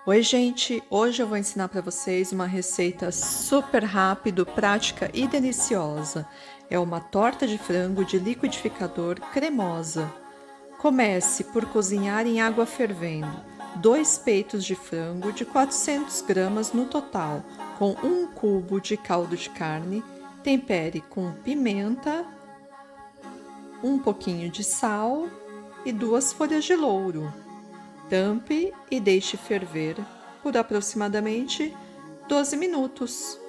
Oi, gente! Hoje eu vou ensinar para vocês uma receita super rápido, prática e deliciosa. É uma torta de frango de liquidificador cremosa. Comece por cozinhar em água fervendo 2 peitos de frango de 400 gramas no total, com 1 cubo de caldo de carne. Tempere com pimenta, um pouquinho de sal e 2 folhas de louro. Tampe e deixe ferver por aproximadamente 12 minutos.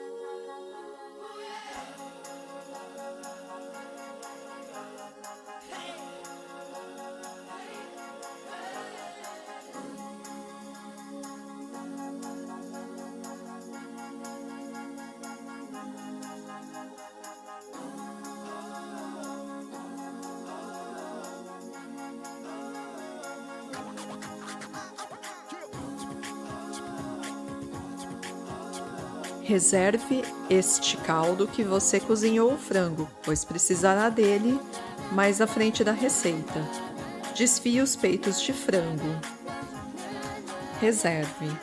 Reserve este caldo que você cozinhou o frango, pois precisará dele mais à frente da receita. Desfie os peitos de frango. Reserve.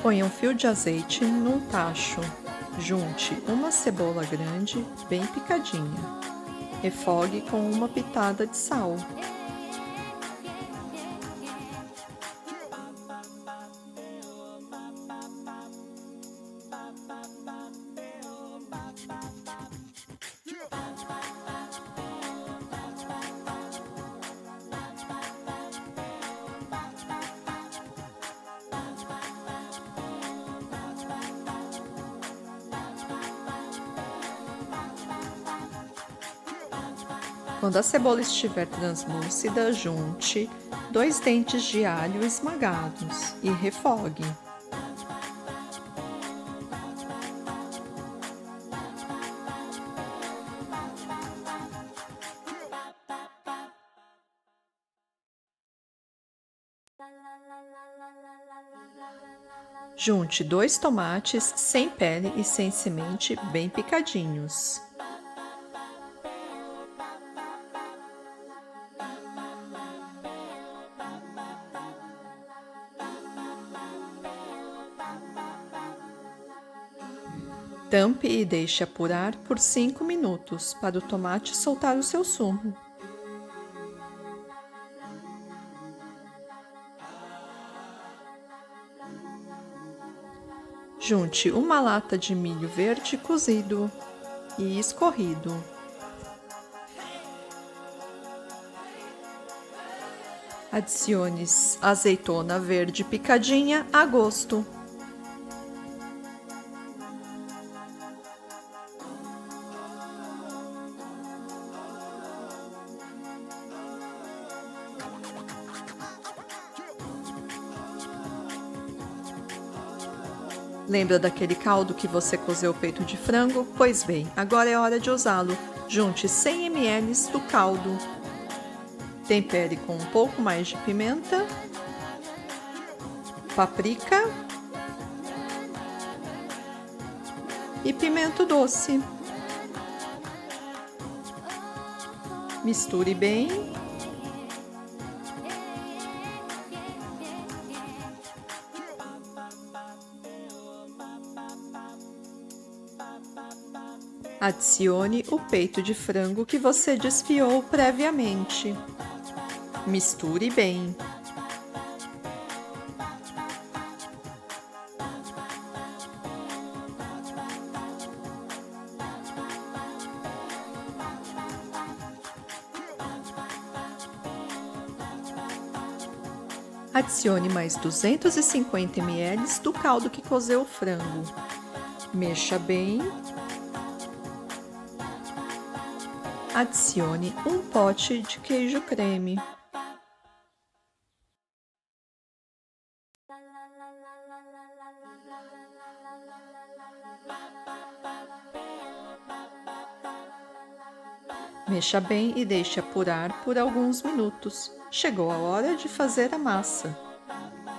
Ponha um fio de azeite num tacho. Junte uma cebola grande, bem picadinha. Refogue com uma pitada de sal. Quando a cebola estiver translúcida, junte 2 dentes de alho esmagados e refogue. Junte 2 tomates sem pele e sem semente, bem picadinhos. Tampe e deixe apurar por 5 minutos para o tomate soltar o seu sumo. Junte uma lata de milho verde cozido e escorrido. Adicione azeitona verde picadinha a gosto. Lembra daquele caldo que você cozeu o peito de frango? Pois bem, agora é hora de usá-lo. Junte 100 ml do caldo. Tempere com um pouco mais de pimenta, páprica e pimento doce. Misture bem. Adicione o peito de frango que você desfiou previamente. Misture bem. Adicione mais 250 ml do caldo que cozeu o frango. Mexa bem. Adicione um pote de queijo creme. Mexa bem e deixe apurar por alguns minutos. Chegou a hora de fazer a massa.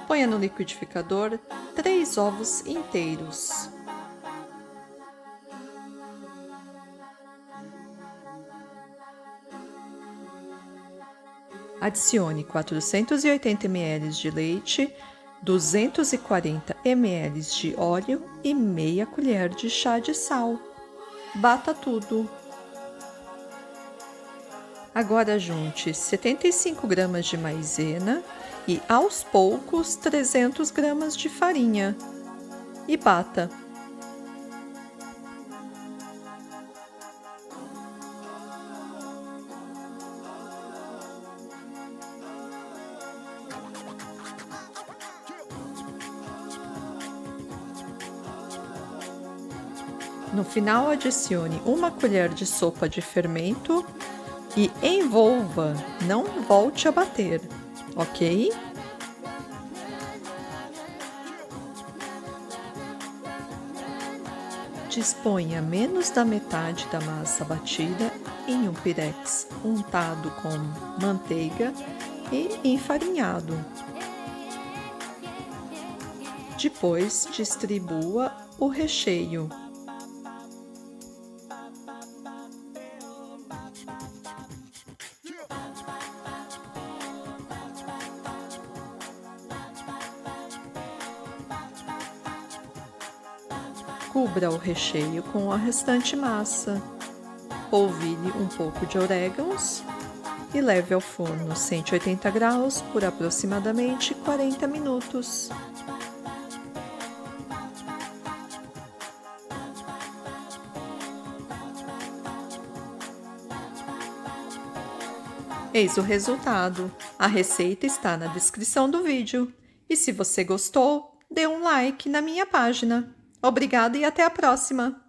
Ponha no liquidificador 3 ovos inteiros. Adicione 480 ml de leite, 240 ml de óleo e meia colher de chá de sal. Bata tudo. Agora junte 75 gramas de maizena e, aos poucos, 300 gramas de farinha e bata. No final, adicione uma colher de sopa de fermento e envolva, não volte a bater, ok? Disponha menos da metade da massa batida em um pirex untado com manteiga e enfarinhado. Depois, distribua o recheio. Cubra o recheio com a restante massa. Polvilhe um pouco de orégãos e leve ao forno 180 graus por aproximadamente 40 minutos. Eis o resultado. A receita está na descrição do vídeo. E se você gostou, dê um like na minha página. Obrigada e até a próxima!